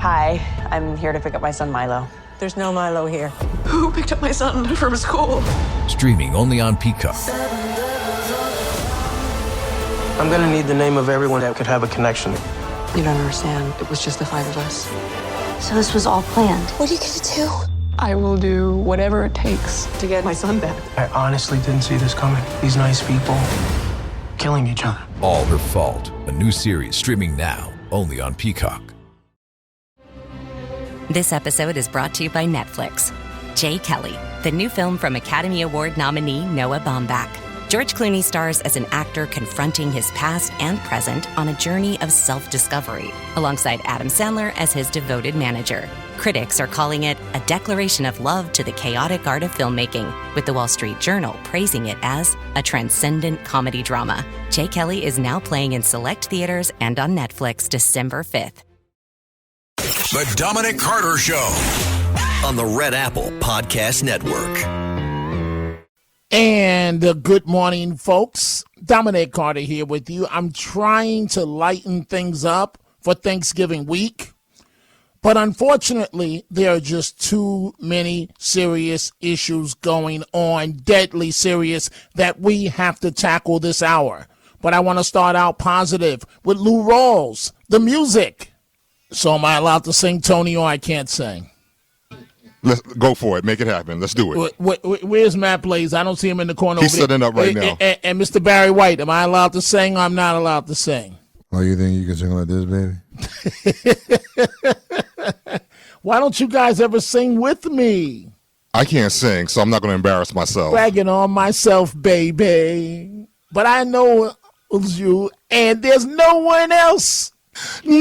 Hi, I'm here to pick up my son Milo. There's no Milo here. Who picked up my son from school? Streaming only on Peacock. I'm gonna need the name of everyone that could have a connection. You don't understand. It was just the 5 of us. So this was all planned. What are you gonna do? I will do whatever it takes to get my son back. I honestly didn't see this coming. These nice people killing each other. All Her Fault. A new series streaming now only on Peacock. This episode is brought to you by Netflix. Jay Kelly, the new film from Academy Award nominee Noah Baumbach. George Clooney stars as an actor confronting his past and present on a journey of self-discovery, alongside Adam Sandler as his devoted manager. Critics are calling it a declaration of love to the chaotic art of filmmaking, with the Wall Street Journal praising it as a transcendent comedy drama. Jay Kelly is now playing in select theaters and on Netflix December 5th. The Dominic Carter Show on the Red Apple Podcast Network. And good morning, folks. Dominic Carter here with you. I'm trying to lighten things up for Thanksgiving week, but unfortunately, there are just too many serious issues going on, deadly serious, that we have to tackle this hour. But I want to start out positive with Lou Rawls, the music. So am I allowed to sing, Tony, or I can't sing? Let's go for it. Make it happen. Let's do it. Where's Matt Blaze? I don't see him in the corner. He's setting up right now. And Mr. Barry White, am I allowed to sing or I'm not allowed to sing? Oh, you think you can sing like this, baby? Why don't you guys ever sing with me? I can't sing, so I'm not going to embarrass myself. Bragging on myself, baby. But I know it's you, and there's no one else. No!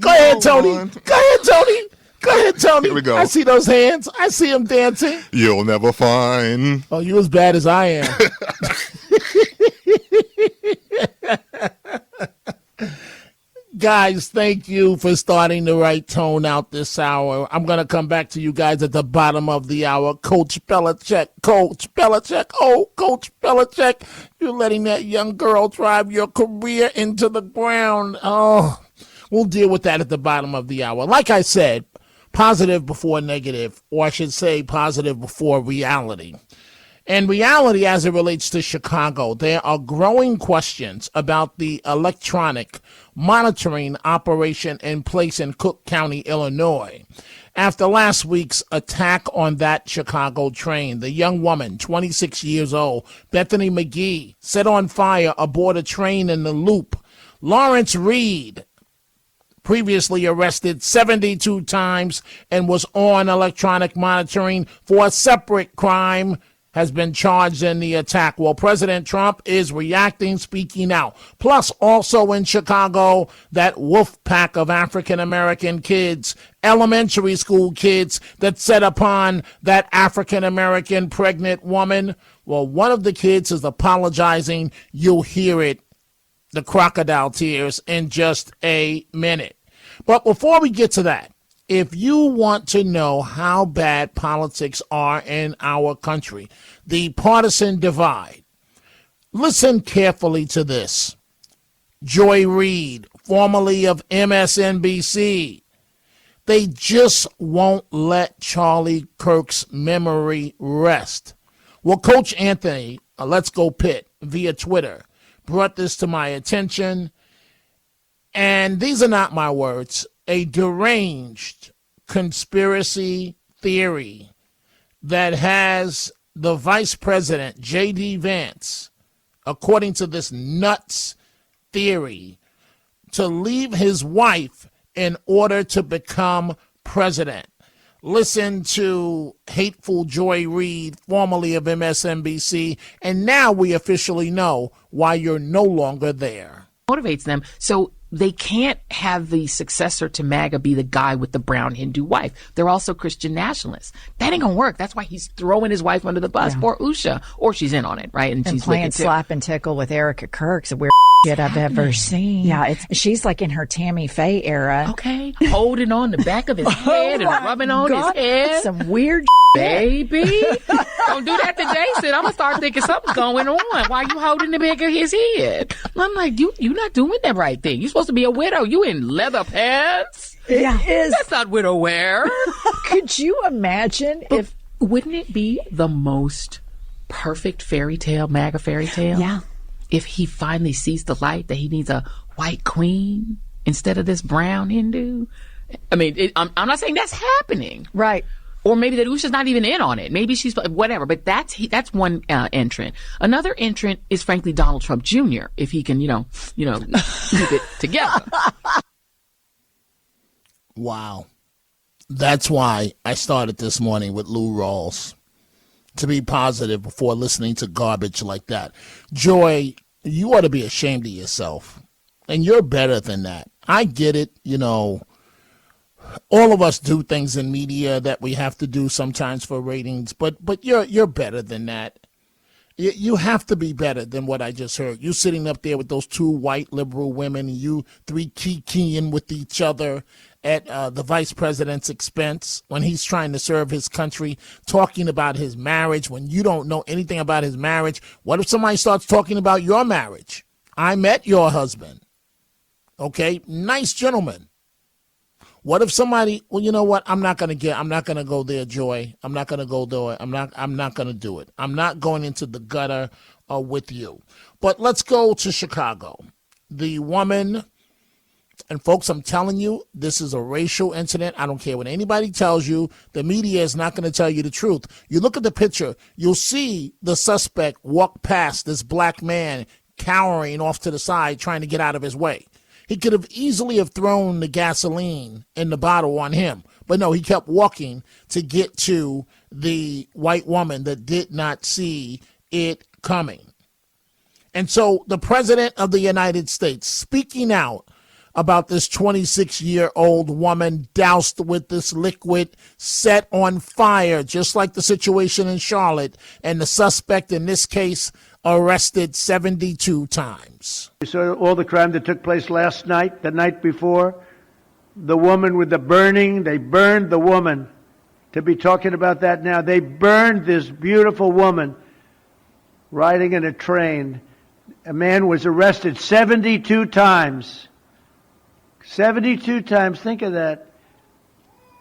Go ahead, Tony. Go ahead, Tony. Go ahead, Tony. Here we go. I see those hands. I see him dancing. You'll never find. Oh, you as bad as I am. Guys, thank you for starting the right tone out this hour. I'm going to come back to you guys at the bottom of the hour. Coach Belichick, Coach Belichick. Oh, Coach Belichick, you're letting that young girl drive your career into the ground. Oh, we'll deal with that at the bottom of the hour. Like I said, positive before negative, or I should say positive before reality. And reality as it relates to Chicago, there are growing questions about the electronic monitoring operation in place in Cook County, Illinois. After last week's attack on that Chicago train, the young woman, 26 years old, Bethany McGee, set on fire aboard a train in the Loop. Lawrence Reid, previously arrested 72 times and was on electronic monitoring for a separate crime, has been charged in the attack. Well, President Trump is reacting, speaking out. Plus, also in Chicago, that wolf pack of African-American kids, elementary school kids that set upon that African-American pregnant woman. Well, one of the kids is apologizing. You'll hear it, the crocodile tears, in just a minute. But before we get to that, if you want to know how bad politics are in our country, the partisan divide, listen carefully to this. Joy Reid, formerly of MSNBC, they just won't let Charlie Kirk's memory rest. Well, Coach Anthony, Let's Go Pitt, via Twitter, brought this to my attention, and these are not my words. A deranged conspiracy theory that has the vice president, JD Vance, according to this nuts theory, to leave his wife in order to become president. Listen to hateful Joy Reid, formerly of MSNBC, and now we officially know why you're no longer there. Motivates them. So they can't have the successor to MAGA be the guy with the brown Hindu wife. They're also Christian nationalists. That ain't gonna work. That's why he's throwing his wife under the bus. Poor Usha. Or she's in on it, right? And she's playing slap and tickle with Erica Kirk's the weirdest shit I've ever seen. Yeah, she's like in her Tammy Faye era. Okay. Holding on the back of his head and rubbing on his head. Some weird baby. Don't do that to Jason. I'm going to start thinking something's going on. Why you holding the back of his head? I'm like, you not doing that right thing. You're supposed to be a widow. You in leather pants? That's not widow wear. Could you imagine if... Wouldn't it be the most perfect fairy tale, MAGA fairy tale? Yeah. If he finally sees the light that he needs a white queen instead of this brown Hindu? I mean, I'm not saying that's happening. Right. Or maybe that Usha's not even in on it. Maybe she's whatever. But that's one entrant. Another entrant is frankly Donald Trump Jr. If he can, keep it together. Wow. That's why I started this morning with Lou Rawls, to be positive before listening to garbage like that. Joy, you ought to be ashamed of yourself, and you're better than that. I get it, all of us do things in media that we have to do sometimes for ratings, but you're better than that. You have to be better than what I just heard. You sitting up there with those two white liberal women, and you three kikiing with each other at the vice president's expense when he's trying to serve his country, talking about his marriage when you don't know anything about his marriage. What if somebody starts talking about your marriage? I met your husband. Okay, nice gentleman. What if somebody, well, you know what? I'm not going to go there, Joy. I'm not going to go there. I'm not going to do it. I'm not going into the gutter with you. But let's go to Chicago. The woman, and folks, I'm telling you, this is a racial incident. I don't care what anybody tells you. The media is not going to tell you the truth. You look at the picture, you'll see the suspect walk past this black man cowering off to the side, trying to get out of his way. He could have easily have thrown the gasoline in the bottle on him. But no, he kept walking to get to the white woman that did not see it coming. And so the president of the United States speaking out about this 26-year-old woman doused with this liquid, set on fire, just like the situation in Charlotte, and the suspect in this case arrested 72 times. You saw all the crime that took place last night, the night before. The woman with the burning, they burned the woman. To be talking about that now, they burned this beautiful woman riding in a train. A man was arrested 72 times. 72 times, think of that.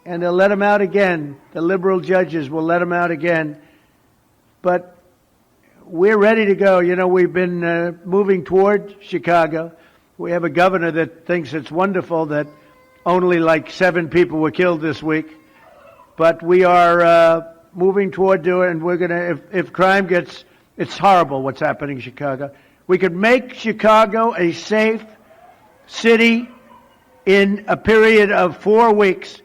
And they'll let him out again. The liberal judges will let him out again. But we're ready to go. We've been moving toward Chicago. We have a governor that thinks it's wonderful that only like 7 people were killed this week. But we are moving toward doing it, and we're going to, if crime gets, it's horrible what's happening in Chicago. We could make Chicago a safe city in a period of 4 weeks.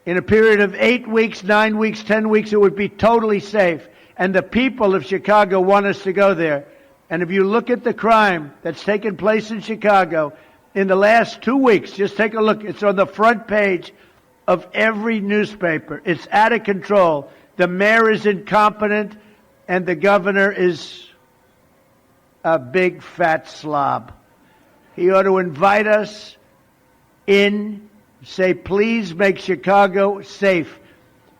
In a period of 8 weeks, 9 weeks, 10 weeks, it would be totally safe. And the people of Chicago want us to go there. And if you look at the crime that's taken place in Chicago in the last 2 weeks, just take a look. It's on the front page of every newspaper. It's out of control. The mayor is incompetent, and the governor is a big fat slob. He ought to invite us in, say, please make Chicago safe.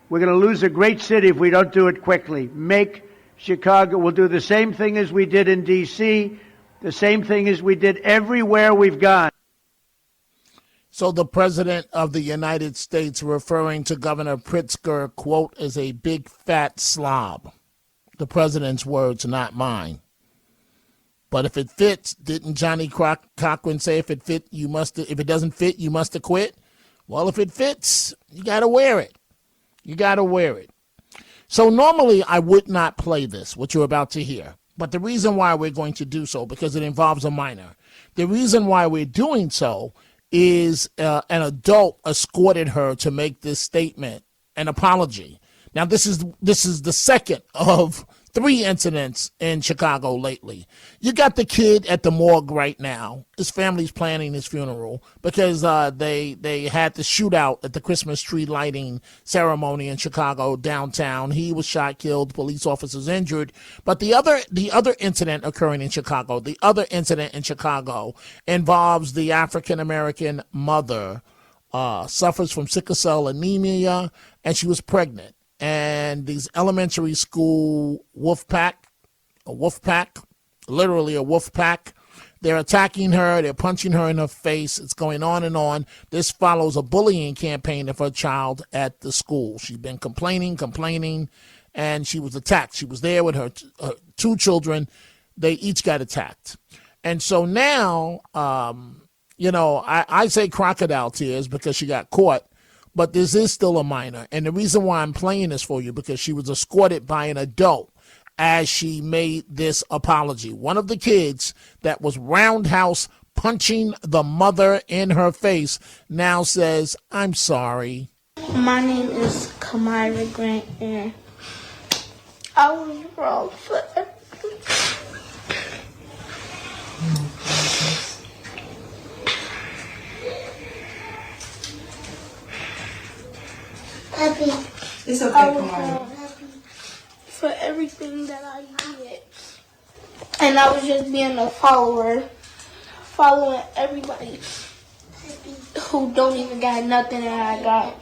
We're going to lose a great city if we don't do it quickly. Make Chicago. We'll do the same thing as we did in D.C., the same thing as we did everywhere we've gone. So the president of the United States referring to Governor Pritzker, quote, as a big fat slob. The president's words, not mine. But if it fits, didn't Johnny Cochran say if it doesn't fit, you must have quit? Well, if it fits, you got to wear it. You got to wear it. So normally I would not play this, what you're about to hear. But the reason why we're going to do so, because it involves a minor. The reason why we're doing so is an adult escorted her to make this statement, an apology. Now, this is the second of 3 incidents in Chicago lately. You got the kid at the morgue right now. His family's planning his funeral because they had the shootout at the Christmas tree lighting ceremony in Chicago downtown. He was shot, killed, police officers injured. But the other incident occurring in Chicago, involves the African-American mother, suffers from sickle cell anemia, and she was pregnant. and these elementary school wolf pack, literally a wolf pack. They're attacking her. They're punching her in her face. It's going on and on. This follows a bullying campaign of her child at the school. She's been complaining, and she was attacked. She was there with her two children. They each got attacked. And so now, I say crocodile tears because she got caught, but this is still a minor. And the reason why I'm playing this for you, because she was escorted by an adult as she made this apology. One of the kids that was roundhouse punching the mother in her face now says, "I'm sorry." My name is Kamira Grant, and I was wrong for everything. Happy. It's okay, Kamira. For everything that I did. And I was just being a follower, following everybody who don't even got nothing that I got.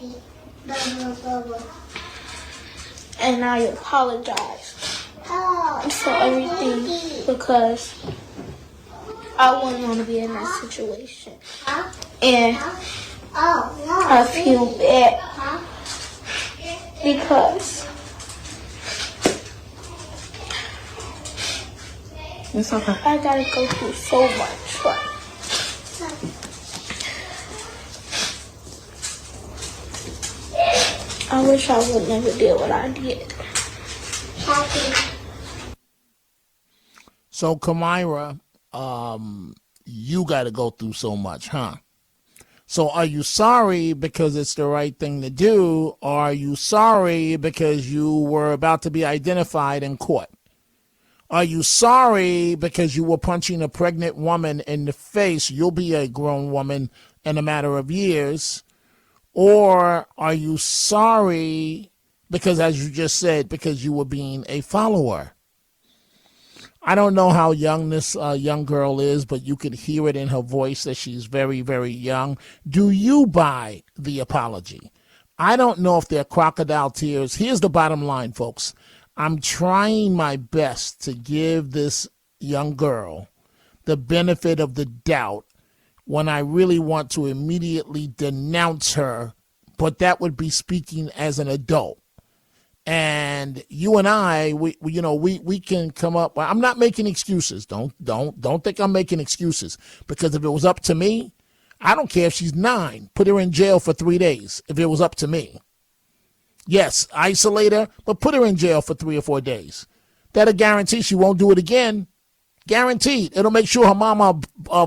And I apologize for everything because I wouldn't want to be in that situation. And I feel bad because it's okay. I gotta go through so much. But I wish I would never did what I did. So, Kamira, you got to go through so much, huh? So are you sorry because it's the right thing to do, or are you sorry because you were about to be identified and caught? Are you sorry because you were punching a pregnant woman in the face? You'll be a grown woman in a matter of years. Or are you sorry because, as you just said, because you were being a follower? I don't know how young this young girl is, but you could hear it in her voice that she's very, very young. Do you buy the apology? I don't know if they're crocodile tears. Here's the bottom line, folks. I'm trying my best to give this young girl the benefit of the doubt when I really want to immediately denounce her, but that would be speaking as an adult. And you and I, we can come up. I'm not making excuses. Don't think I'm making excuses, because if it was up to me, I don't care if she's 9. Put her in jail for 3 days if it was up to me. Yes, isolate her, but put her in jail for 3 or 4 days. That'll guarantee she won't do it again. Guaranteed. It'll make sure her mama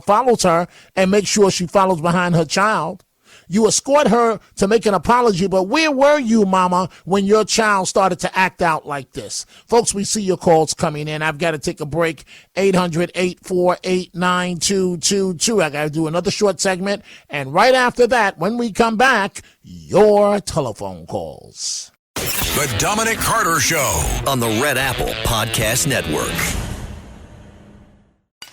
follows her and make sure she follows behind her child. You escort her to make an apology, but where were you, mama, when your child started to act out like this? Folks, we see your calls coming in. I've got to take a break. 800-848-9222. I got to do another short segment. And right after that, when we come back, your telephone calls. The Dominic Carter Show on the Red Apple Podcast Network.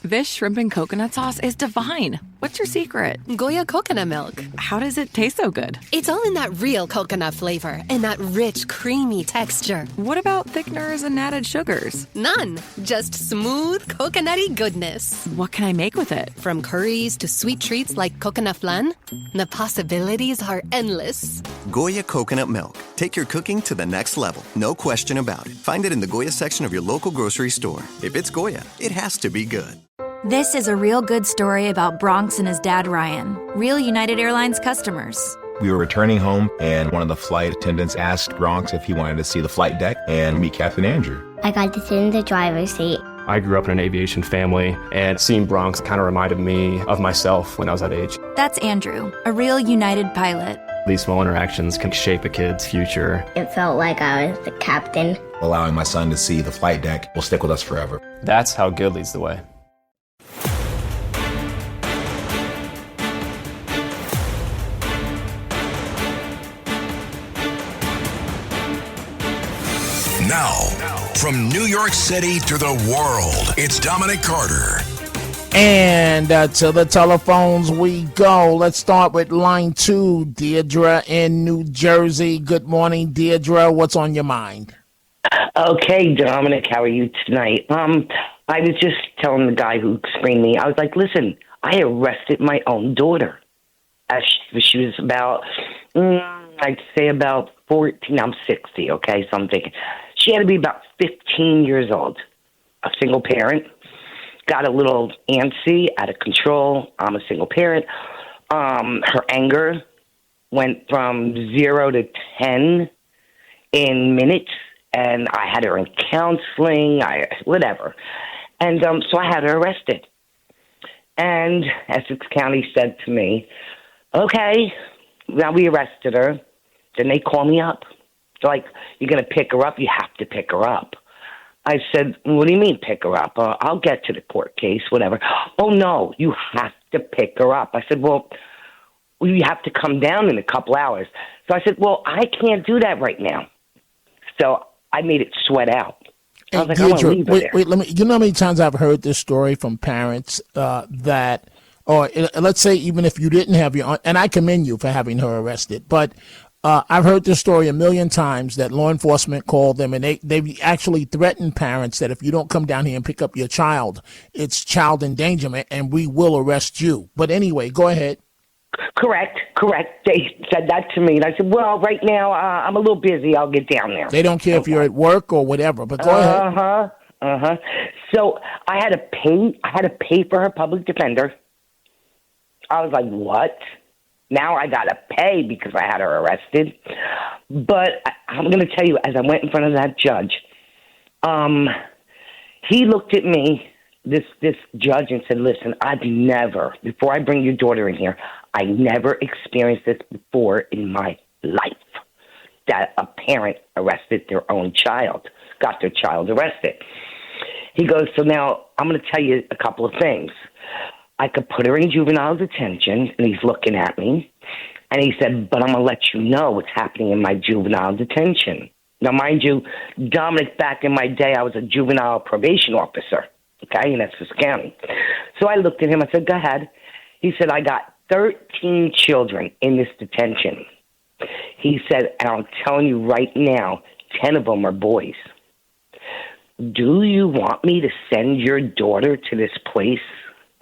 This shrimp and coconut sauce is divine. What's your secret? Goya coconut milk. How does it taste so good? It's all in that real coconut flavor and that rich, creamy texture. What about thickeners and added sugars? None. Just smooth, coconutty goodness. What can I make with it? From curries to sweet treats like coconut flan, the possibilities are endless. Goya coconut milk. Take your cooking to the next level. No question about it. Find it in the Goya section of your local grocery store. If it's Goya, it has to be good. This is a real good story about Bronx and his dad, Ryan, real United Airlines customers. We were returning home, and one of the flight attendants asked Bronx if he wanted to see the flight deck and meet Captain Andrew. I got to sit in the driver's seat. I grew up in an aviation family, and seeing Bronx kind of reminded me of myself when I was that age. That's Andrew, a real United pilot. These small interactions can shape a kid's future. It felt like I was the captain. Allowing my son to see the flight deck will stick with us forever. That's how good leads the way. Now, from New York City to the world, it's Dominic Carter. And to the telephones we go. Let's start with line 2, Deirdre in New Jersey. Good morning, Deirdre. What's on your mind? Okay, Dominic, how are you tonight? I was just telling the guy who screened me, I was like, listen, I arrested my own daughter. She was about, I'd say about 14. I'm 60, okay? So I'm thinking she had to be about 15 years old. A single parent. Got a little antsy, out of control. I'm a single parent. Her anger went from 0 to 10 in minutes, and I had her in counseling, whatever. And so I had her arrested. And Essex County said to me, okay, now we arrested her. Then they call me up. They're like, you're going to pick her up? You have to pick her up. I said, what do you mean pick her up? I'll get to the court case, whatever. Oh, no, you have to pick her up. I said, well, you have to come down in a couple hours. So I said, well, I can't do that right now. So I made it sweat out. I was like, Deirdre, I want to leave her there. wait, you know how many times I've heard this story from parents that, or let's say even if you didn't have your, and I commend you for having her arrested, but I've heard this story a million times that law enforcement called them and they actually threatened parents that if you don't come down here and pick up your child, it's child endangerment and we will arrest you. But anyway, go ahead. Correct. They said that to me. And I said, well, right now I'm a little busy. I'll get down there. They don't care if you're at work or whatever, but go ahead. So I had to pay for her public defender. I was like, what? Now I got to pay because I had her arrested. But I'm going to tell you, as I went in front of that judge, he looked at me, this judge, and said, listen, I've never, before I bring your daughter in here, I never experienced this before in my life, that a parent arrested their own child, got their child arrested. He goes, so now I'm going to tell you a couple of things. I could put her in juvenile detention, and he's looking at me, and he said, but I'm going to let you know what's happening in my juvenile detention. Now, mind you, Dominic, back in my day, I was a juvenile probation officer, okay, in Essex County. So I looked at him, I said, go ahead. He said, I got 13 children in this detention. He said, and I'm telling you right now, 10 of them are boys. Do you want me to send your daughter to this place?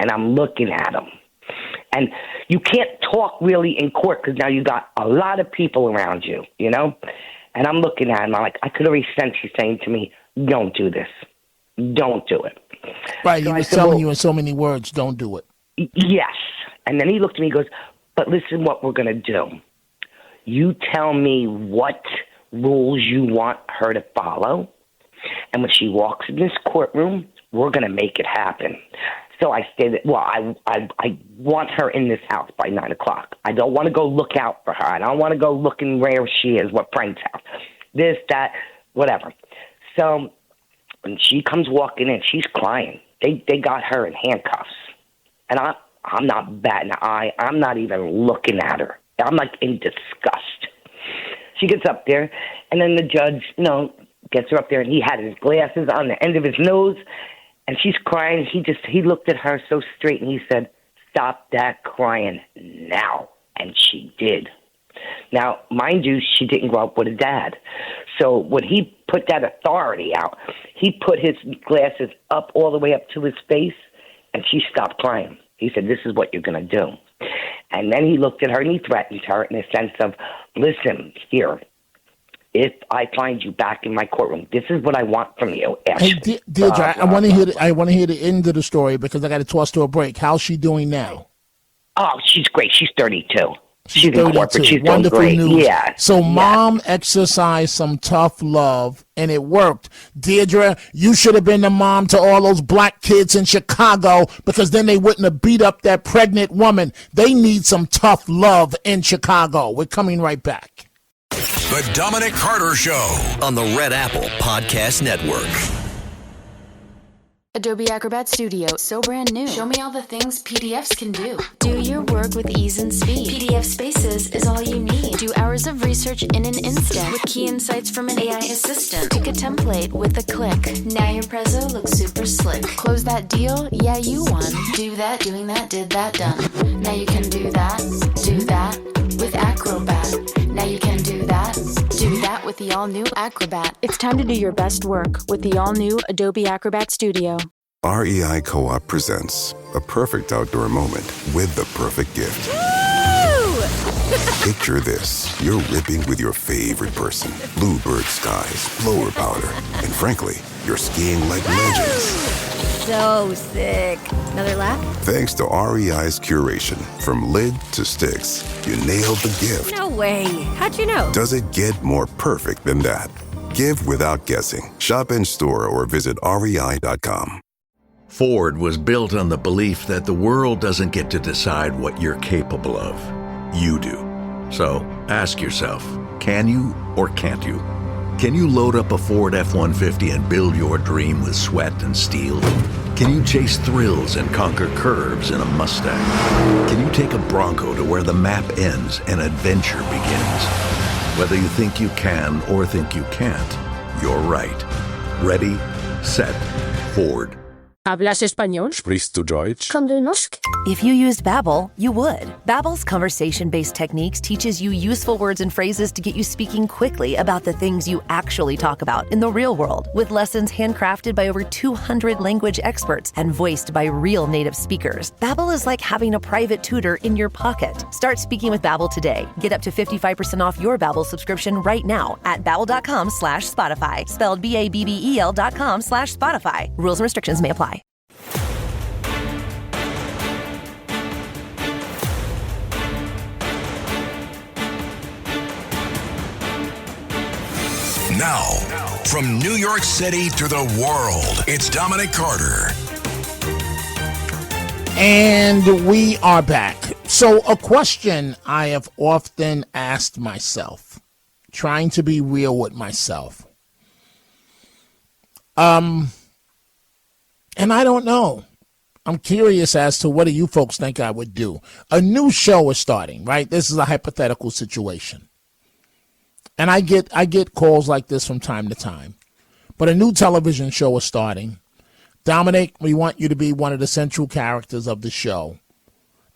And I'm looking at him. And you can't talk really in court because now you got a lot of people around you, you know? And I'm looking at him. I'm like, I could already sense he's saying to me, don't do this. Don't do it. Right, so he was telling you in so many words, don't do it. Yes. And then he looked at me and goes, but listen what we're going to do. You tell me what rules you want her to follow. And when she walks in this courtroom, we're going to make it happen. So I stated, well, I want her in this house by 9 o'clock. I don't want to go look out for her. I don't want to go looking where she is, what Frank's house, this, that, whatever. So when she comes walking in, she's crying. They got her in handcuffs. And I'm not batting an eye. I'm not even looking at her. I'm like in disgust. She gets up there, and then the judge, gets her up there, and he had his glasses on the end of his nose. And she's crying. He looked at her so straight and he said, stop that crying now. And she did. Now, mind you, she didn't grow up with a dad. So when he put that authority out, he put his glasses up all the way up to his face and she stopped crying. He said, this is what you're going to do. And then he looked at her and he threatened her in a sense of, listen, here, if I find you back in my courtroom, this is what I want from you. Hey, Deirdre, I want to hear the end of the story because I got to toss to a break. How's she doing now? Oh, she's great. She's 32. She's 32. In corporate. She's Wonderful doing great. news. Yeah. So mom exercised some tough love, and it worked. Deirdre, you should have been the mom to all those black kids in Chicago because then they wouldn't have beat up that pregnant woman. They need some tough love in Chicago. We're coming right back. The Dominic Carter Show on the Red Apple Podcast Network. Adobe Acrobat Studio, so brand new. Show me all the things PDFs can do. Do your work with ease and speed. PDF Spaces is all you need. Do hours of research in an instant. With key insights from an AI assistant. Pick a template with a click. Now your prezzo looks super slick. Close that deal? Yeah, you won. Do that, doing that, did that, done. Now you can do that with Acrobat. Now you can do that with the all-new Acrobat. It's time to do your best work with the all-new Adobe Acrobat Studio. REI Co-op presents a perfect outdoor moment with the perfect gift. Picture this. You're ripping with your favorite person. Bluebird skies, blower powder, and frankly, you're skiing like legends. So sick. Another lap? Thanks to REI's curation, from lid to sticks, you nailed the gift. No way. How'd you know? Does it get more perfect than that? Give without guessing. Shop in store or visit REI.com. Ford was built on the belief that the world doesn't get to decide what you're capable of. You do. So ask yourself, can you or can't you? Can you load up a Ford F-150 and build your dream with sweat and steel? Can you chase thrills and conquer curves in a Mustang? Can you take a Bronco to where the map ends and adventure begins? Whether you think you can or think you can't, you're right. Ready, set, Ford. ¿Hablas español? Sprichst du Deutsch? Kann du Norsk? If you used Babbel, you would. Babbel's conversation-based techniques teaches you useful words and phrases to get you speaking quickly about the things you actually talk about in the real world, with lessons handcrafted by over 200 language experts and voiced by real native speakers. Babbel is like having a private tutor in your pocket. Start speaking with Babbel today. Get up to 55% off your Babbel subscription right now at babbel.com/Spotify. Spelled BABBEL.com/Spotify. Rules and restrictions may apply. Now, from New York City to the world, it's Dominic Carter. And we are back. So a question I have often asked myself, trying to be real with myself. And I don't know. I'm curious as to what do you folks think I would do. A new show is starting, right? This is a hypothetical situation. And I get calls like this from time to time. But a new television show is starting. Dominic, we want you to be one of the central characters of the show.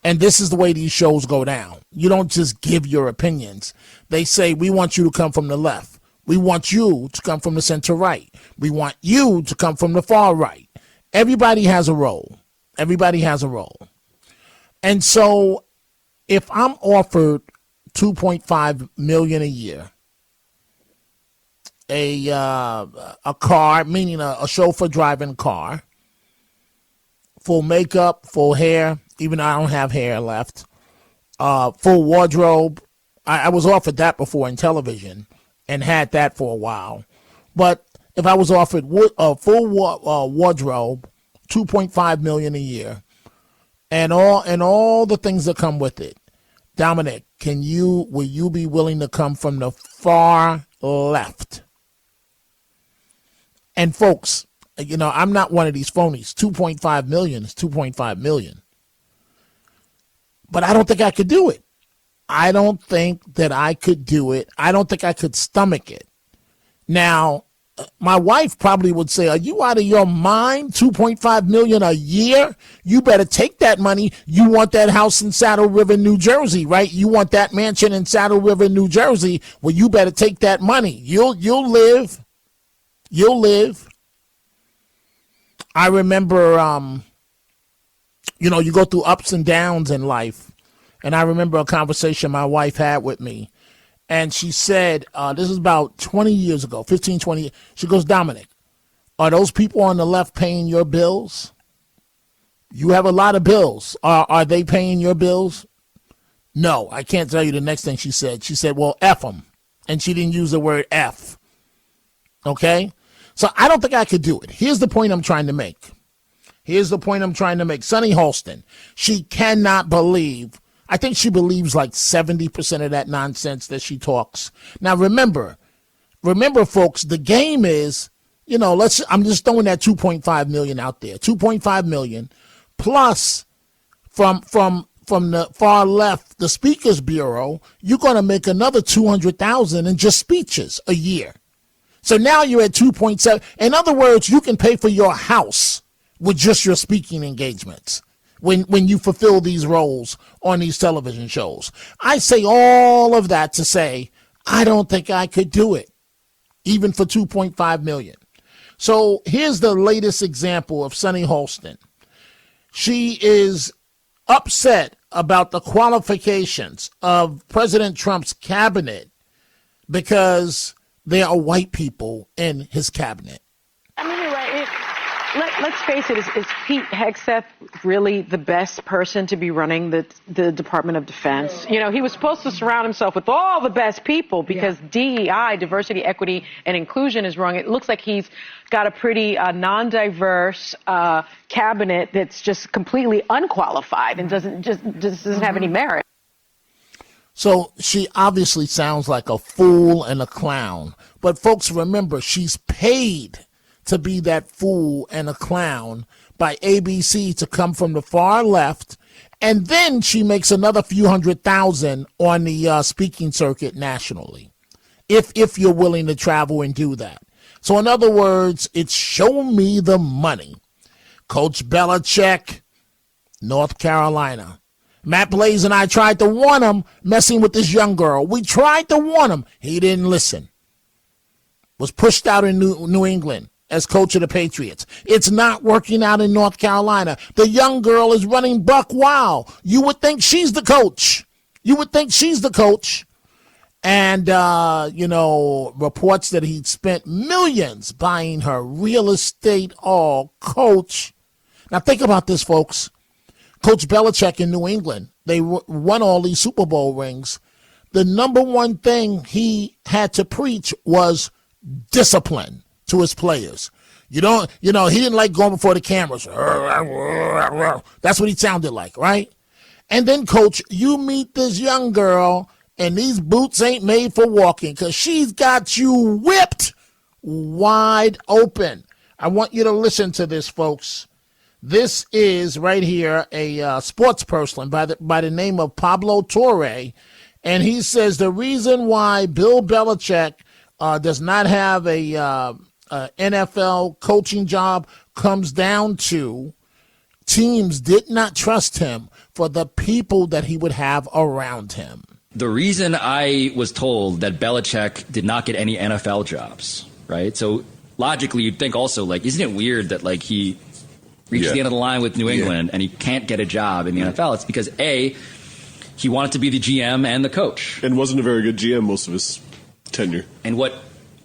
And this is the way these shows go down. You don't just give your opinions. They say, we want you to come from the left. We want you to come from the center right. We want you to come from the far right. Everybody has a role. Everybody has a role. And so if I'm offered $2.5 million a year, a car, meaning a chauffeur driving a car, full makeup, full hair, even though I don't have hair left, full wardrobe. I was offered that before in television and had that for a while. But if I was offered a full wardrobe, $2.5 million a year, and all the things that come with it, Dominic, will you be willing to come from the far left? And folks, I'm not one of these phonies. 2.5 million is 2.5 million. But I don't think I could do it. I don't think that I could do it. I don't think I could stomach it. Now, my wife probably would say, are you out of your mind? 2.5 million a year? You better take that money. You want that house in Saddle River, New Jersey, right? You want that mansion in Saddle River, New Jersey. Well, you better take that money. You'll live. You'll live. I remember, you go through ups and downs in life. And I remember a conversation my wife had with me. And she said, this is about 20 years ago, 15, 20 years. She goes, Dominic, are those people on the left paying your bills? You have a lot of bills. Are they paying your bills? No, I can't tell you the next thing she said. She said, well, F them. And she didn't use the word F. Okay? So I don't think I could do it. Here's the point I'm trying to make. Sunny Holston, she cannot believe. I think she believes like 70% of that nonsense that she talks. Now, remember, folks, the game is I'm just throwing that 2.5 million out there. 2.5 million plus from the far left, the Speakers Bureau, you're going to make another 200,000 in just speeches a year. So now you're at 2.7. In other words, you can pay for your house with just your speaking engagements when you fulfill these roles on these television shows. I say all of that to say I don't think I could do it, even for 2.5 million. So here's the latest example of Sunny Holston. She is upset about the qualifications of President Trump's cabinet because there are white people in his cabinet. I mean, you're right. Let's face it, is Pete Hegseth really the best person to be running the Department of Defense? You know, he was supposed to surround himself with all the best people because DEI, diversity, equity, and inclusion is wrong. It looks like he's got a pretty non-diverse cabinet that's just completely unqualified and doesn't have any merit. So she obviously sounds like a fool and a clown. But folks, remember, she's paid to be that fool and a clown by ABC to come from the far left. And then she makes another few 100,000 on the speaking circuit nationally, if you're willing to travel and do that. So in other words, it's show me the money. Coach Belichick, North Carolina. Matt Blaze and I tried to warn him messing with this young girl. We tried to warn him. He didn't listen. Was pushed out in New England as coach of the Patriots. It's not working out in North Carolina. The young girl is running buck wild. You would think she's the coach. And, reports that he'd spent millions buying her real estate. Oh, coach. Now think about this, folks. Coach Belichick in New England, they won all these Super Bowl rings. The number one thing he had to preach was discipline to his players. He didn't like going before the cameras. That's what he sounded like, right? And then, coach, you meet this young girl, and these boots ain't made for walking because she's got you whipped wide open. I want you to listen to this, folks. This is right here a sports person by the name of Pablo Torre, and he says the reason why Bill Belichick does not have a NFL coaching job comes down to teams did not trust him for the people that he would have around him. The reason I was told that Belichick did not get any NFL jobs, right? So logically, you'd think also, isn't it weird that, he reached the end of the line with New England and he can't get a job in the NFL? It's because, A, he wanted to be the GM and the coach. And wasn't a very good GM most of his tenure. And what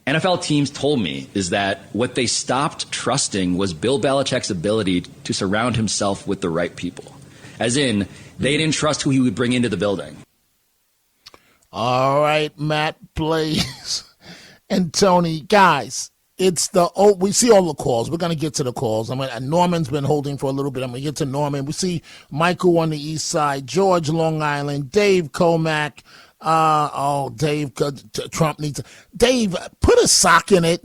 NFL teams told me is that what they stopped trusting was Bill Belichick's ability to surround himself with the right people. As in, they didn't trust who he would bring into the building. All right, Matt Blaze and Tony. Guys, we see all the calls. We're going to get to the calls. Norman's been holding for a little bit. I'm going to get to Norman. We see Michael on the east side, George, Long Island, Dave Comac. Dave, Trump needs. Dave, put a sock in it.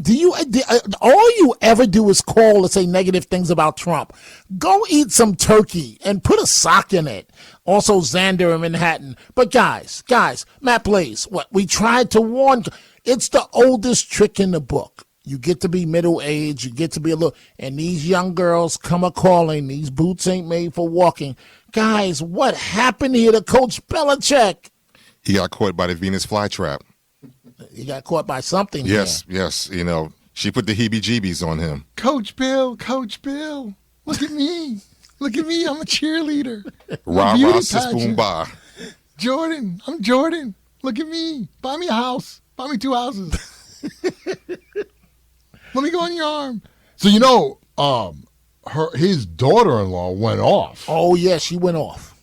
All you ever do is call and say negative things about Trump. Go eat some turkey and put a sock in it. Also, Xander in Manhattan. But guys, Matt Blaze, we tried to warn. It's the oldest trick in the book. You get to be middle-aged, you get to be a little, and these young girls come a-calling, these boots ain't made for walking. Guys, what happened here to Coach Belichick? He got caught by the Venus flytrap. He got caught by something. Yes. She put the heebie-jeebies on him. Coach Bill, look at me. Look at me, I'm a cheerleader. Rah, sis, boom, bah. Jordan, I'm Jordan. Look at me. Buy me a house. Buy me 2 houses. Let me go on your arm. So, his daughter-in-law went off. Oh, yeah, she went off.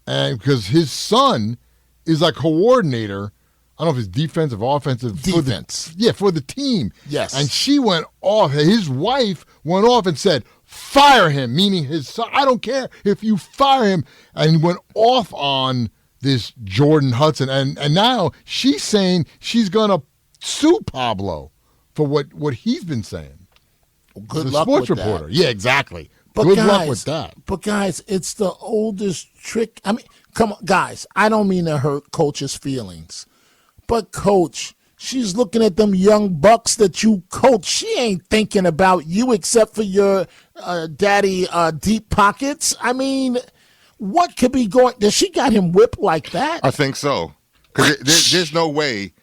And because his son is a coordinator, I don't know if it's defensive, offensive. Defense. For the team. Yes. And she went off. His wife went off and said, fire him, meaning his son. I don't care if you fire him. And he went off on this Jordan Hudson. And now she's saying she's going to sue Pablo for what he's been saying. Good the luck sports with reporter. that. Yeah, exactly. But Good guys, luck with that. But guys, it's the oldest trick. I mean, come on, guys. I don't mean to hurt Coach's feelings, but Coach, she's looking at them young bucks that you coach. She ain't thinking about you except for your daddy deep pockets. I mean, what could be going? Does she got him whipped like that? I think so. Because there's no way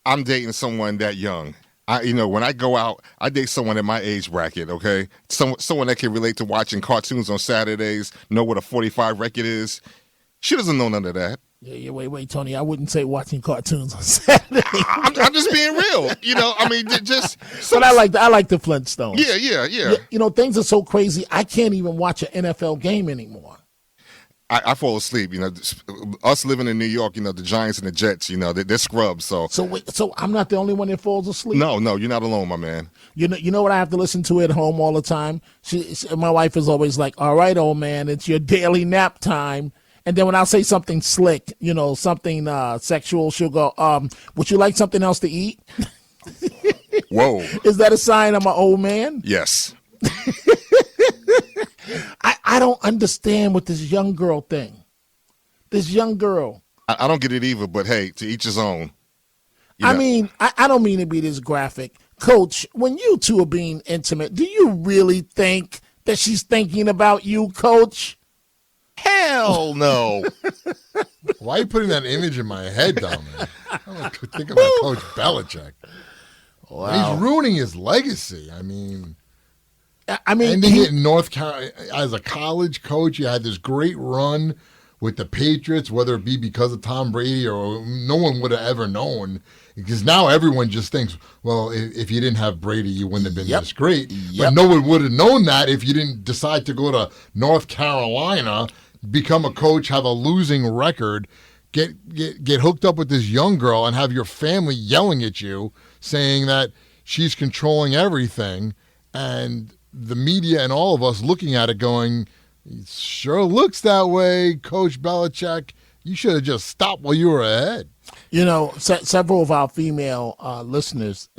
I'm dating someone that young. When I go out, I date someone in my age bracket, okay? Someone that can relate to watching cartoons on Saturdays, know what a 45 record is. She doesn't know none of that. Yeah, wait, Tony. I wouldn't say watching cartoons on Saturday. I'm just being real. But I like the Flintstones. Yeah. Things are so crazy. I can't even watch an NFL game anymore. I fall asleep. Us living in New York, the Giants and the Jets, they're scrubs. So I'm not the only one that falls asleep. No, you're not alone, my man. You know what I have to listen to at home all the time? My wife is always like, "All right, old man, it's your daily nap time." And then when I say something slick, something sexual, she'll go, "Would you like something else to eat?" Whoa. Is that a sign I'm an old man? Yes. I don't understand with this young girl thing. This young girl. I don't get it either, but hey, to each his own. I mean, I don't mean to be this graphic. Coach, when you two are being intimate, do you really think that she's thinking about you, Coach? Hell no. Why are you putting that image in my head, Dominic? I don't think about Coach Belichick. Wow. He's ruining his legacy. I mean, ending it in North Carolina as a college coach, you had this great run with the Patriots, whether it be because of Tom Brady or no one would have ever known. Because now everyone just thinks, well, if you didn't have Brady, you wouldn't have been this great. But no one would have known that if you didn't decide to go to North Carolina, become a coach, have a losing record, get hooked up with this young girl, and have your family yelling at you, saying that she's controlling everything, and the media and all of us looking at it going, it sure looks that way, Coach Belichick. You should have just stopped while you were ahead. Several of our female listeners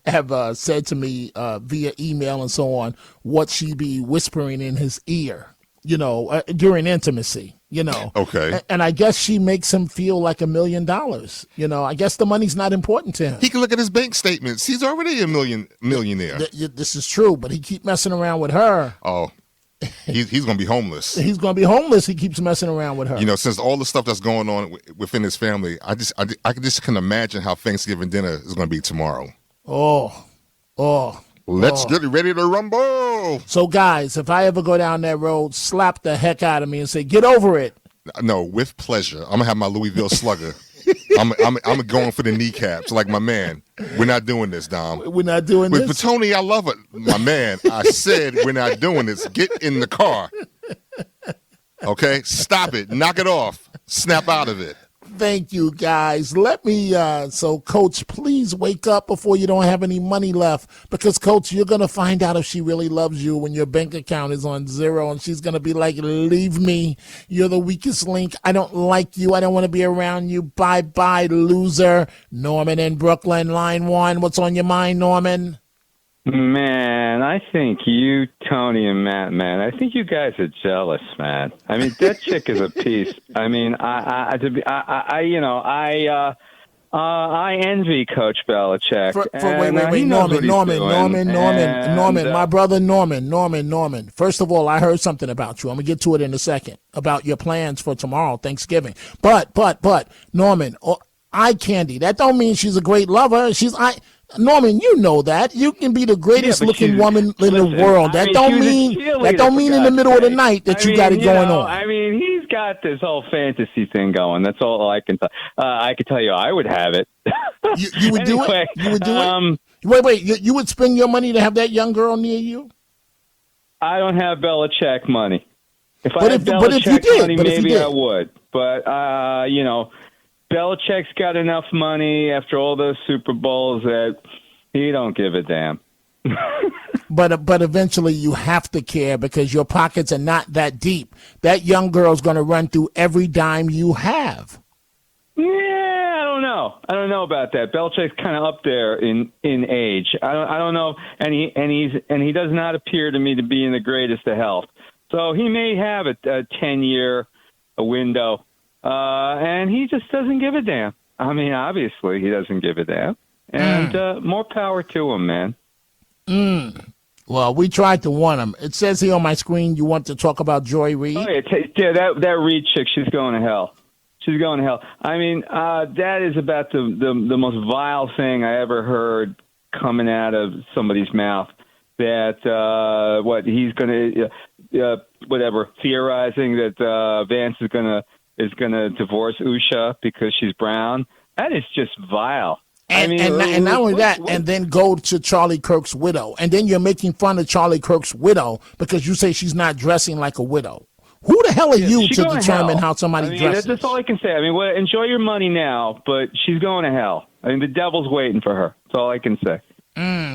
have said to me via email and so on what she be whispering in his ear, during intimacy, Okay. And I guess she makes him feel like $1 million. I guess the money's not important to him. He can look at his bank statements. He's already a millionaire. This is true, but he keep messing around with her. Oh. He's going to be homeless. He's going to be homeless. He keeps messing around with her. Since all the stuff that's going on within his family, I just can imagine how Thanksgiving dinner is going to be tomorrow. Let's get ready to rumble. So, guys, if I ever go down that road, slap the heck out of me and say, "Get over it." No, with pleasure. I'm going to have my Louisville Slugger. I'm going for the kneecaps like my man. We're not doing this, Dom. We're not doing this? But Tony, I love it. My man, I said we're not doing this. Get in the car. Okay? Stop it. Knock it off. Snap out of it. Thank you, guys. Let me, so Coach, please wake up before you don't have any money left. Because, Coach, you're going to find out if she really loves you when your bank account is on zero. And she's going to be like, leave me. You're the weakest link. I don't like you. I don't want to be around you. Bye-bye, loser. Norman in Brooklyn, line 1. What's on your mind, Norman? Man, I think you, Tony, and Matt, man, I think you guys are jealous, man. I mean, that chick is a piece. I mean, I envy Coach Belichick. Wait, Norman, my brother Norman. First of all, I heard something about you. I'm gonna get to it in a second about your plans for tomorrow, Thanksgiving. But, Norman, eye candy. That don't mean she's a great lover. Norman, you know that. You can be the greatest looking woman in the world. That don't mean in the middle of the night that you got it going on. I mean, he's got this whole fantasy thing going. That's all I can tell. I can tell you I would have it. You would do it? You would do it? Wait. You would spend your money to have that young girl near you? I don't have Belichick money. If I had Belichick money, maybe I would. But, Belichick's got enough money after all those Super Bowls that he don't give a damn. But eventually you have to care because your pockets are not that deep. That young girl's going to run through every dime you have. Yeah, I don't know. know. I don't know about that. Belichick's kind of up there in age. I don't know, and he does not appear to me to be in the greatest of health. So he may have a 10-year window, and he just doesn't give a damn. I mean, obviously he doesn't give a damn, and more power to him, man. Well, we tried to warn him. It says here on my screen you want to talk about Joy Reid. Oh yeah, that Reid chick, she's going to hell. She's going to hell. I mean, that is about the most vile thing I ever heard coming out of somebody's mouth. That he's going to theorizing that Vance is gonna divorce Usha because she's brown. That is just vile. And not only that, and then go to Charlie Kirk's widow, and then you're making fun of Charlie Kirk's widow because you say she's not dressing like a widow. Who the hell are you to determine how somebody dresses? That's all I can say. I mean, enjoy your money now, but she's going to hell. I mean, the devil's waiting for her. That's all I can say.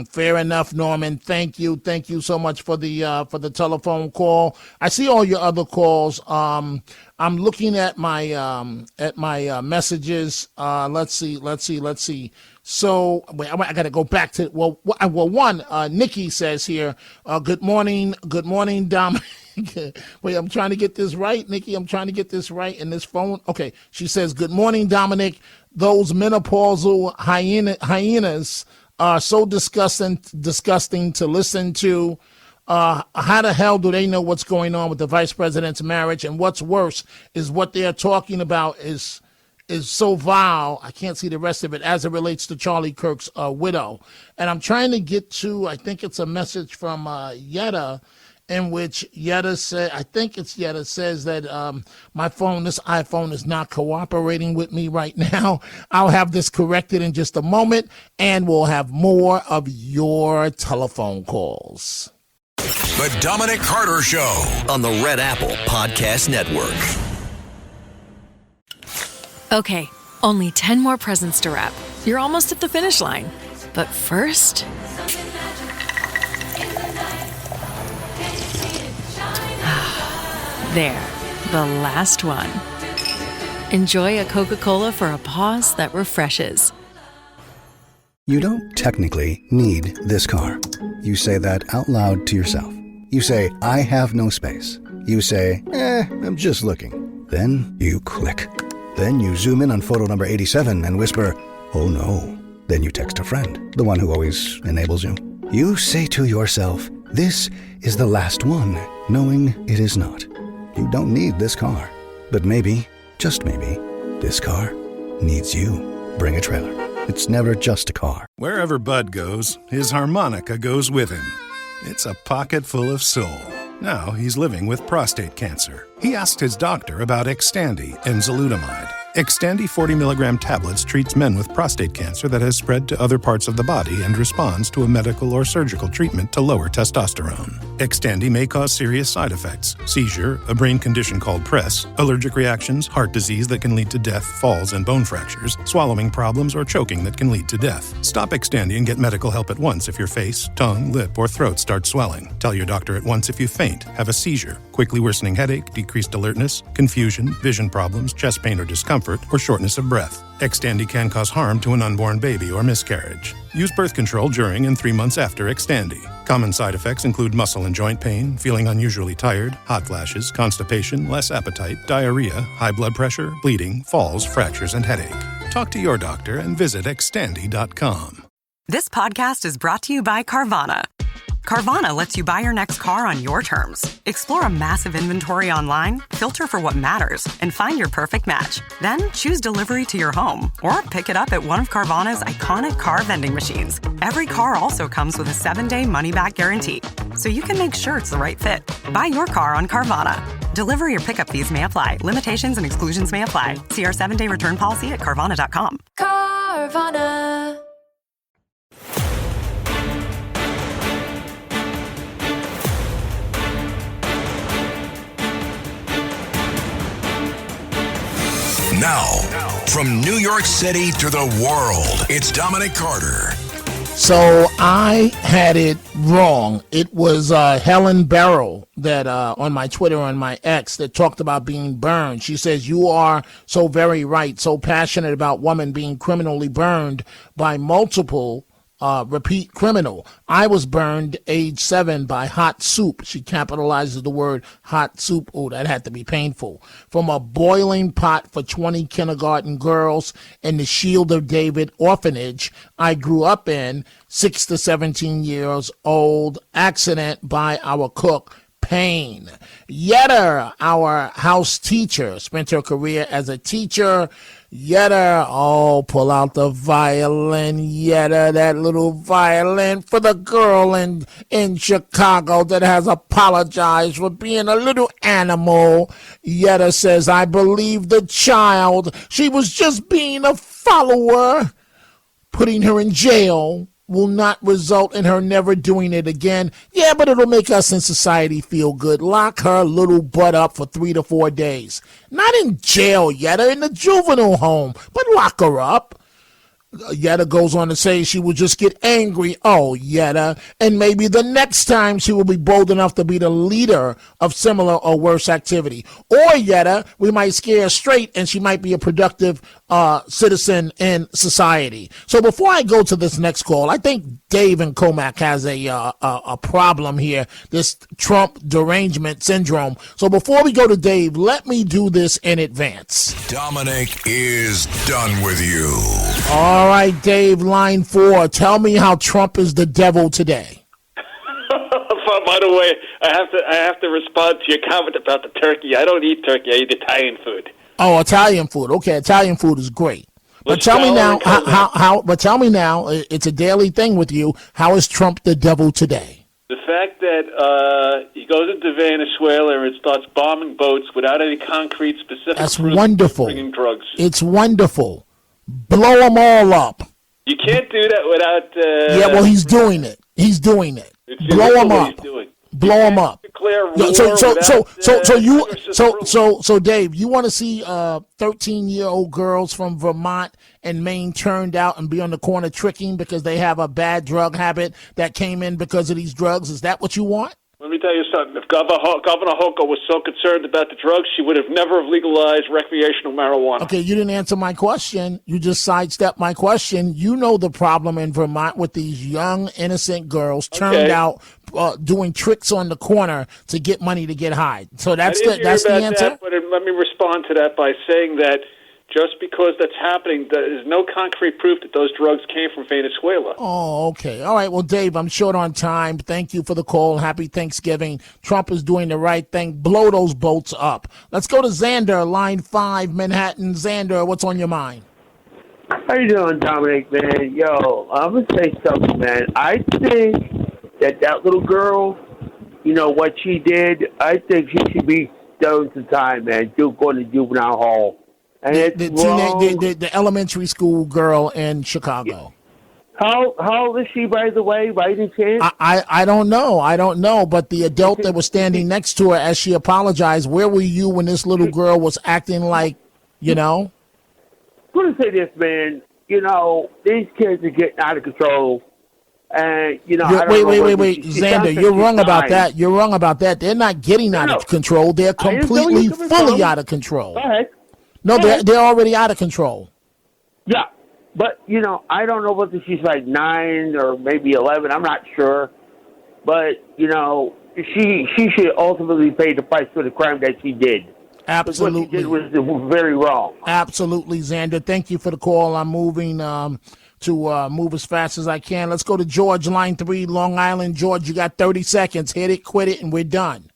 Fair enough, Norman. Thank you so much for the telephone call. I see all your other calls. I'm looking at my messages. Let's see. So wait, I got to go back to one. Nikki says here, good morning, Dominic. Wait, I'm trying to get this right, Nikki. I'm trying to get this right in this phone. Okay, she says, good morning, Dominic. Those menopausal hyenas are so disgusting to listen to. How the hell do they know what's going on with the vice president's marriage? And what's worse is what they're talking about is so vile. I can't see the rest of it as it relates to Charlie Kirk's widow. And I'm trying to get to, I think it's a message from Yetta, in which Yetta said, I think it's Yetta says that this iPhone is not cooperating with me right now. I'll have this corrected in just a moment, and we'll have more of your telephone calls. The Dominic Carter Show on the Red Apple Podcast Network. Okay, only 10 more presents to wrap. You're almost at the finish line. But first... There, the last one. Enjoy a Coca-Cola for a pause that refreshes. You don't technically need this car. You say that out loud to yourself. You say, I have no space. You say, I'm just looking. Then you click. Then you zoom in on photo number 87 and whisper, oh no. Then you text a friend, the one who always enables you. You say to yourself, this is the last one, knowing it is not. You don't need this car. But maybe, just maybe, this car needs you. Bring a trailer. It's never just a car. Wherever Bud goes, his harmonica goes with him. It's a pocket full of soul. Now he's living with prostate cancer. He asked his doctor about Xtandi enzalutamide. Xtandi 40 milligram tablets treats men with prostate cancer that has spread to other parts of the body and responds to a medical or surgical treatment to lower testosterone. Xtandi may cause serious side effects: seizure, a brain condition called PRESS, allergic reactions, heart disease that can lead to death, falls and bone fractures, swallowing problems, or choking that can lead to death. Stop Xtandi and get medical help at once if your face, tongue, lip, or throat start swelling. Tell your doctor at once if you faint, have a seizure, quickly worsening headache, decreased alertness, confusion, vision problems, chest pain or discomfort, or shortness of breath. Xtandi can cause harm to an unborn baby or miscarriage. Use birth control during and 3 months after Xtandi. Common side effects include muscle and joint pain, feeling unusually tired, hot flashes, constipation, less appetite, diarrhea, high blood pressure, bleeding, falls, fractures, and headache. Talk to your doctor and visit Xtandi.com. This podcast is brought to you by Carvana. Carvana lets you buy your next car on your terms. Explore a massive inventory online, filter for what matters, and find your perfect match. Then choose delivery to your home or pick it up at one of Carvana's iconic car vending machines. Every car also comes with a 7-day money-back guarantee, so you can make sure it's the right fit. Buy your car on Carvana. Delivery or pickup fees may apply. Limitations and exclusions may apply. See our 7-day return policy at Carvana.com. Carvana. Now, from New York City to the world, it's Dominic Carter. So I had it wrong. It was Helen Barrow that on my Twitter, on my X, that talked about being burned. She says, you are so very right, so passionate about women being criminally burned by multiple repeat criminal. I was burned age 7 by hot soup. She capitalizes the word hot soup. Oh, that had to be painful. From a boiling pot for 20 kindergarten girls in the Shield of David orphanage I grew up in, 6 to 17 years old, accident by our cook, Payne. Yetter, our house teacher, spent her career as a teacher. Yetter, oh, pull out the violin, Yetter, that little violin for the girl in Chicago that has apologized for being a little animal. Yetter says, I believe the child. She was just being a follower. Putting her in jail will not result in her never doing it again. Yeah, but it'll make us in society feel good. Lock her little butt up for 3 to 4 days. Not in jail, Yetta, in the juvenile home, but lock her up. Yetta goes on to say she will just get angry. Oh, Yetta. And maybe the next time she will be bold enough to be the leader of similar or worse activity. Or Yetta, we might scare her straight and she might be a productive citizen in society. So before I go to this next call, I think Dave in Comac has a problem here, this Trump derangement syndrome. So before we go to Dave, let me do this in advance. Dominic is done with you. All right, Dave, line 4. Tell me how Trump is the devil today. By the way, I have to respond to your comment about the turkey. I don't eat turkey. I eat Italian food. Oh, Italian food. Okay, Italian food is great. But tell me now, But tell me now, it's a daily thing with you. How is Trump the devil today? The fact that he goes into Venezuela and starts bombing boats without any concrete specific. That's wonderful. Bringing drugs. It's wonderful. Blow them all up. You can't do that without. Yeah, well, he's doing it. He's doing it. Blow them up. Blow them up. So Dave, you want to see 13-year-old girls from Vermont and Maine turned out and be on the corner tricking because they have a bad drug habit that came in because of these drugs? Is that what you want? Let me tell you something. If Governor Hochul was so concerned about the drugs, she would have never legalized recreational marijuana. Okay, you didn't answer my question. You just sidestepped my question. You know the problem in Vermont with these young, innocent girls turned out doing tricks on the corner to get money to get high. So that's the answer? But let me respond to that by saying that just because that's happening, there's no concrete proof that those drugs came from Venezuela. Oh, okay. All right. Well, Dave, I'm short on time. Thank you for the call. Happy Thanksgiving. Trump is doing the right thing. Blow those boats up. Let's go to Xander, line 5, Manhattan. Xander, what's on your mind? How you doing, Dominic, man? Yo, I'm going to say something, man. I think that little girl, you know, what she did, I think she should be done some time, man. Going to juvenile hall. And the elementary school girl in Chicago. How old is she, by the way, by any chance? I don't know. But the adult that was standing next to her as she apologized, where were you when this little girl was acting like, you know? I'm going to say this, man. You know, these kids are getting out of control. And, you know, wait, Xander, you're wrong about that. You're wrong about that. They're not getting out of control. They're completely, fully out of control. Go ahead. No, they're already out of control. Yeah, but, you know, I don't know whether she's like 9 or maybe 11. I'm not sure. But, you know, she should ultimately pay the price for the crime that she did. Absolutely. What she did was very wrong. Absolutely, Xander. Thank you for the call. I'm moving to move as fast as I can. Let's go to George, line 3, Long Island. George, you got 30 seconds. Hit it, quit it, and we're done.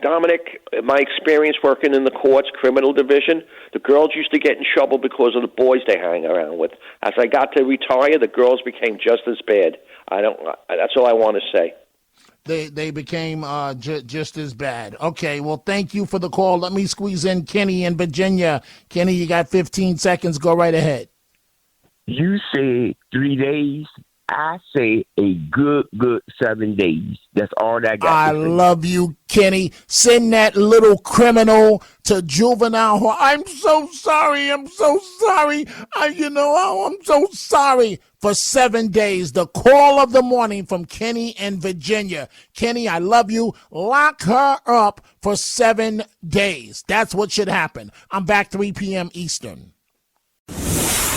Dominic, my experience working in the courts, criminal division, the girls used to get in trouble because of the boys they hang around with. As I got to retire, the girls became just as bad. That's all I want to say. They became just as bad. Okay, well, thank you for the call. Let me squeeze in Kenny in Virginia. Kenny, you got 15 seconds. Go right ahead. You said 3 days I say a good 7 days. That's all that I got. I love you, Kenny. Send that little criminal to juvenile hall. I'm so sorry. I'm so sorry. I'm so sorry. For 7 days, the call of the morning from Kenny in Virginia. Kenny, I love you. Lock her up for 7 days. That's what should happen. I'm back 3 p.m. Eastern.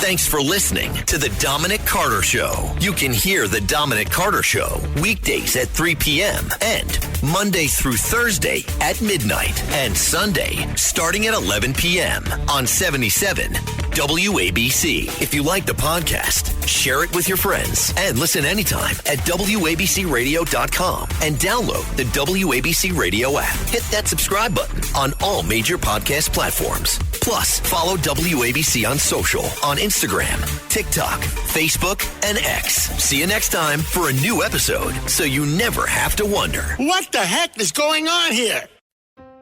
Thanks for listening to The Dominic Carter Show. You can hear The Dominic Carter Show weekdays at 3 p.m. and Monday through Thursday at midnight and Sunday starting at 11 p.m. on 77 WABC. If you like the podcast, share it with your friends and listen anytime at WABCRadio.com and download the WABC Radio app. Hit that subscribe button on all major podcast platforms. Plus, follow WABC on social on Instagram, TikTok, Facebook, and X. See you next time for a new episode so you never have to wonder. What the heck is going on here?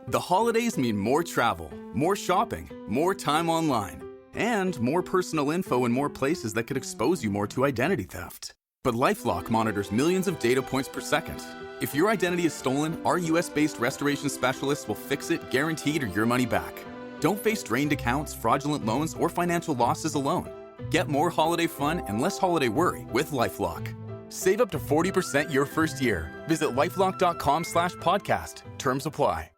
The holidays mean more travel, more shopping, more time online, and more personal info in more places that could expose you more to identity theft. But LifeLock monitors millions of data points per second. If your identity is stolen, our U.S.-based restoration specialists will fix it, guaranteed, or your money back. Don't face drained accounts, fraudulent loans, or financial losses alone. Get more holiday fun and less holiday worry with LifeLock. Save up to 40% your first year. Visit LifeLock.com/podcast. Terms apply.